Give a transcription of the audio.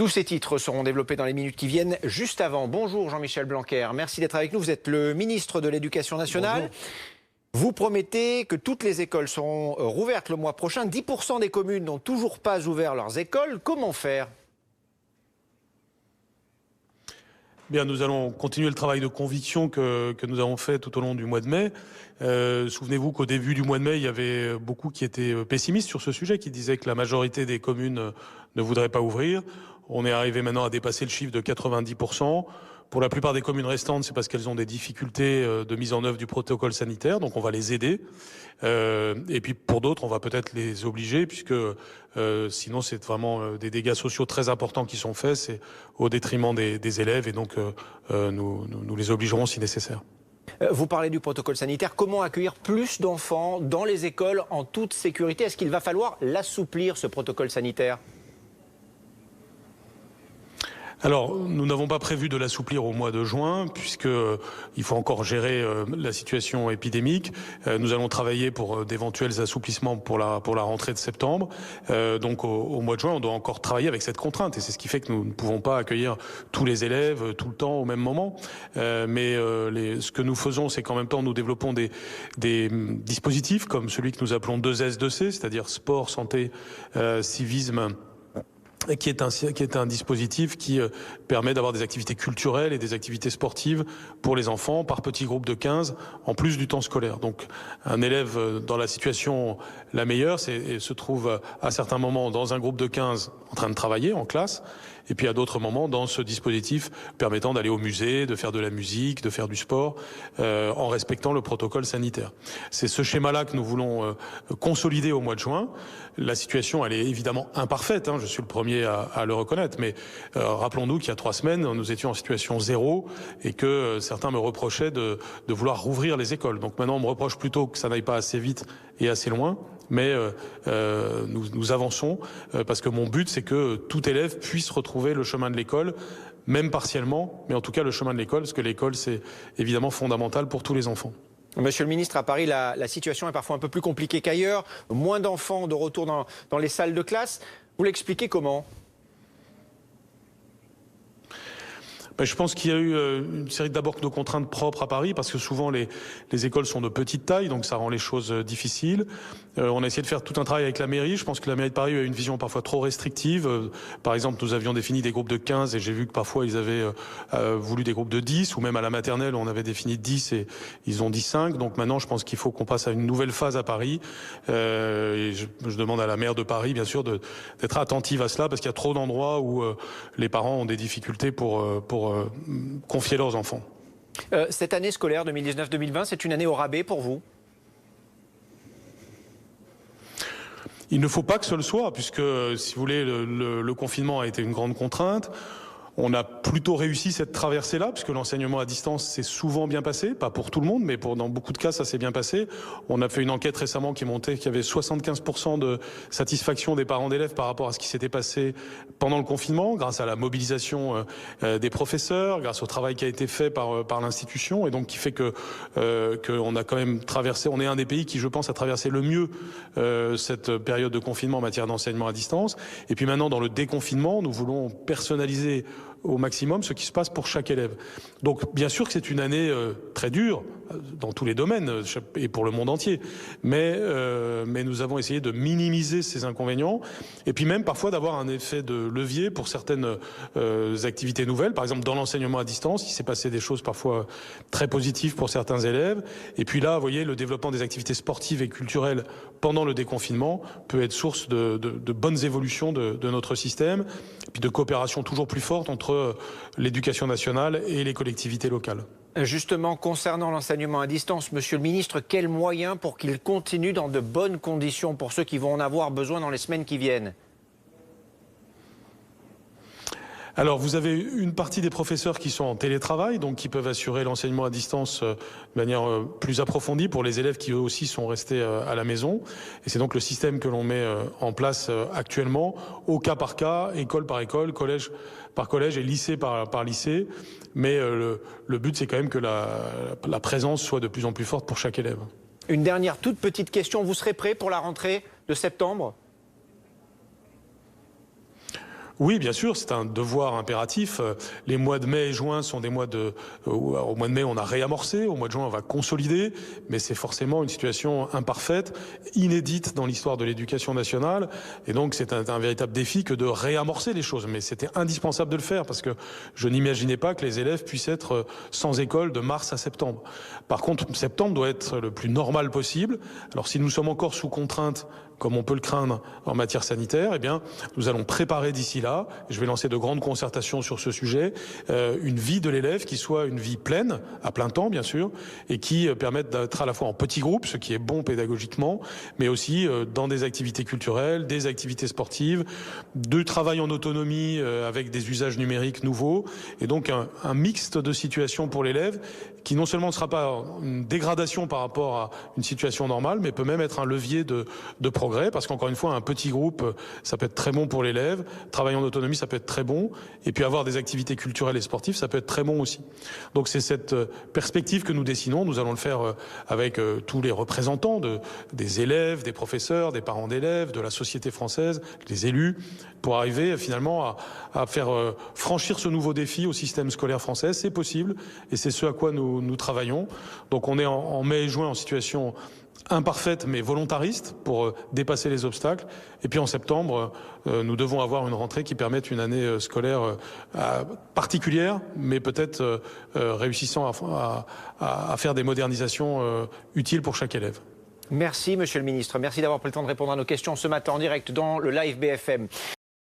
Tous ces titres seront développés dans les minutes qui viennent. Juste avant, bonjour Jean-Michel Blanquer, merci d'être avec nous. Vous êtes le ministre de l'Éducation nationale. Bonjour. Vous promettez que toutes les écoles seront rouvertes le mois prochain. 10% des communes n'ont toujours pas ouvert leurs écoles. Comment faire ? Bien, nous allons continuer le travail de conviction que nous avons fait tout au long du mois de mai. Souvenez-vous qu'au début du mois de mai, il y avait beaucoup qui étaient pessimistes sur ce sujet, qui disaient que la majorité des communes ne voudraient pas ouvrir. On est arrivé maintenant à dépasser le chiffre de 90%. Pour la plupart des communes restantes, c'est parce qu'elles ont des difficultés de mise en œuvre du protocole sanitaire, donc on va les aider. Et puis pour d'autres, on va peut-être les obliger, puisque sinon c'est vraiment des dégâts sociaux très importants qui sont faits, c'est au détriment des élèves, et donc nous les obligerons si nécessaire. Vous parlez du protocole sanitaire. Comment accueillir plus d'enfants dans les écoles en toute sécurité? Est-ce qu'il va falloir l'assouplir, ce protocole sanitaire ? Alors, nous n'avons pas prévu de l'assouplir au mois de juin, puisque il faut encore gérer la situation épidémique. Nous allons travailler pour d'éventuels assouplissements pour la rentrée de septembre. Donc, au mois de juin, on doit encore travailler avec cette contrainte, et c'est ce qui fait que nous ne pouvons pas accueillir tous les élèves tout le temps au même moment. Ce que nous faisons, c'est qu'en même temps, nous développons des dispositifs comme celui que nous appelons 2S, 2C, c'est-à-dire sport, santé, civisme, qui est un dispositif qui permet d'avoir des activités culturelles et des activités sportives pour les enfants par petits groupes de 15 en plus du temps scolaire. Donc un élève dans la situation la meilleure se trouve à certains moments dans un groupe de 15 en train de travailler en classe, et puis à d'autres moments dans ce dispositif permettant d'aller au musée, de faire de la musique, de faire du sport, en respectant le protocole sanitaire. C'est ce schéma-là que nous voulons consolider au mois de juin. La situation, elle est évidemment imparfaite, je suis le premier à le reconnaître, mais rappelons-nous qu'il y a 3 semaines, nous étions en situation zéro, et que certains me reprochaient de vouloir rouvrir les écoles. Donc maintenant, on me reproche plutôt que ça n'aille pas assez vite et assez loin, mais nous avançons, parce que mon but, c'est que tout élève puisse retrouver le chemin de l'école, même partiellement, mais en tout cas le chemin de l'école, parce que l'école, c'est évidemment fondamental pour tous les enfants. Monsieur le ministre, à Paris, la situation est parfois un peu plus compliquée qu'ailleurs. Moins d'enfants de retour dans les salles de classe. Vous l'expliquez comment ? Je pense qu'il y a eu une série d'abord de contraintes propres à Paris, parce que souvent les écoles sont de petite taille, donc ça rend les choses difficiles. On a essayé de faire tout un travail avec la mairie. Je pense que la mairie de Paris a une vision parfois trop restrictive. Par exemple, nous avions défini des groupes de 15 et j'ai vu que parfois ils avaient voulu des groupes de 10, ou même à la maternelle on avait défini 10 et ils ont dit 5. Donc maintenant je pense qu'il faut qu'on passe à une nouvelle phase à Paris. Et je demande à la maire de Paris bien sûr d'être attentive à cela, parce qu'il y a trop d'endroits où les parents ont des difficultés pour confier leurs enfants. Cette année scolaire 2019-2020, c'est une année au rabais pour vous ? Il ne faut pas que ce le soit, puisque, si vous voulez, le confinement a été une grande contrainte. On a plutôt réussi cette traversée-là, puisque l'enseignement à distance s'est souvent bien passé, pas pour tout le monde, mais dans beaucoup de cas, ça s'est bien passé. On a fait une enquête récemment qui montrait qu'il y avait 75% de satisfaction des parents d'élèves par rapport à ce qui s'était passé pendant le confinement, grâce à la mobilisation des professeurs, grâce au travail qui a été fait par l'institution, et donc qui fait que on a quand même traversé, on est un des pays qui, je pense, a traversé le mieux cette période de confinement en matière d'enseignement à distance. Et puis maintenant, dans le déconfinement, nous voulons personnaliser au maximum ce qui se passe pour chaque élève. Donc bien sûr que c'est une année très dure dans tous les domaines et pour le monde entier, mais nous avons essayé de minimiser ces inconvénients, et puis même parfois d'avoir un effet de levier pour certaines activités nouvelles. Par exemple, dans l'enseignement à distance, il s'est passé des choses parfois très positives pour certains élèves, et puis là, vous voyez, le développement des activités sportives et culturelles pendant le déconfinement peut être source de bonnes évolutions de notre système, et puis de coopération toujours plus forte entre l'éducation nationale et les collectivités locales. Justement, concernant l'enseignement à distance, monsieur le ministre, quels moyens pour qu'il continue dans de bonnes conditions pour ceux qui vont en avoir besoin dans les semaines qui viennent ? Alors, vous avez une partie des professeurs qui sont en télétravail, donc qui peuvent assurer l'enseignement à distance de manière plus approfondie pour les élèves qui eux aussi sont restés à la maison. Et c'est donc le système que l'on met en place actuellement, au cas par cas, école par école, collège par collège et lycée par lycée. Mais le but, c'est quand même que la présence soit de plus en plus forte pour chaque élève. Une dernière toute petite question, vous serez prêt pour la rentrée de septembre ? Oui, bien sûr, c'est un devoir impératif. Les mois de mai et juin sont des mois au mois de mai, on a réamorcé. Au mois de juin, on va consolider. Mais c'est forcément une situation imparfaite, inédite dans l'histoire de l'éducation nationale. Et donc, c'est un véritable défi que de réamorcer les choses. Mais c'était indispensable de le faire parce que je n'imaginais pas que les élèves puissent être sans école de mars à septembre. Par contre, septembre doit être le plus normal possible. Alors, si nous sommes encore sous contrainte, comme on peut le craindre en matière sanitaire, eh bien, nous allons préparer d'ici là, je vais lancer de grandes concertations sur ce sujet, une vie de l'élève qui soit une vie pleine, à plein temps bien sûr, et qui permette d'être à la fois en petits groupes, ce qui est bon pédagogiquement, mais aussi dans des activités culturelles, des activités sportives, du travail en autonomie avec des usages numériques nouveaux, et donc un mixte de situations pour l'élève qui non seulement ne sera pas une dégradation par rapport à une situation normale, mais peut même être un levier de progrès, parce qu'encore une fois, un petit groupe, ça peut être très bon pour l'élève, travailler en autonomie, ça peut être très bon, et puis avoir des activités culturelles et sportives, ça peut être très bon aussi. Donc c'est cette perspective que nous dessinons, nous allons le faire avec tous les représentants des élèves, des professeurs, des parents d'élèves, de la société française, des élus, pour arriver finalement à faire franchir ce nouveau défi au système scolaire français. C'est possible, et c'est ce à quoi nous travaillons. Donc on est en mai et juin en situation imparfaite mais volontariste pour dépasser les obstacles. Et puis en septembre, nous devons avoir une rentrée qui permette une année scolaire particulière, mais peut-être réussissant à faire des modernisations utiles pour chaque élève. Merci Monsieur le Ministre, merci d'avoir pris le temps de répondre à nos questions ce matin en direct dans le Live BFM.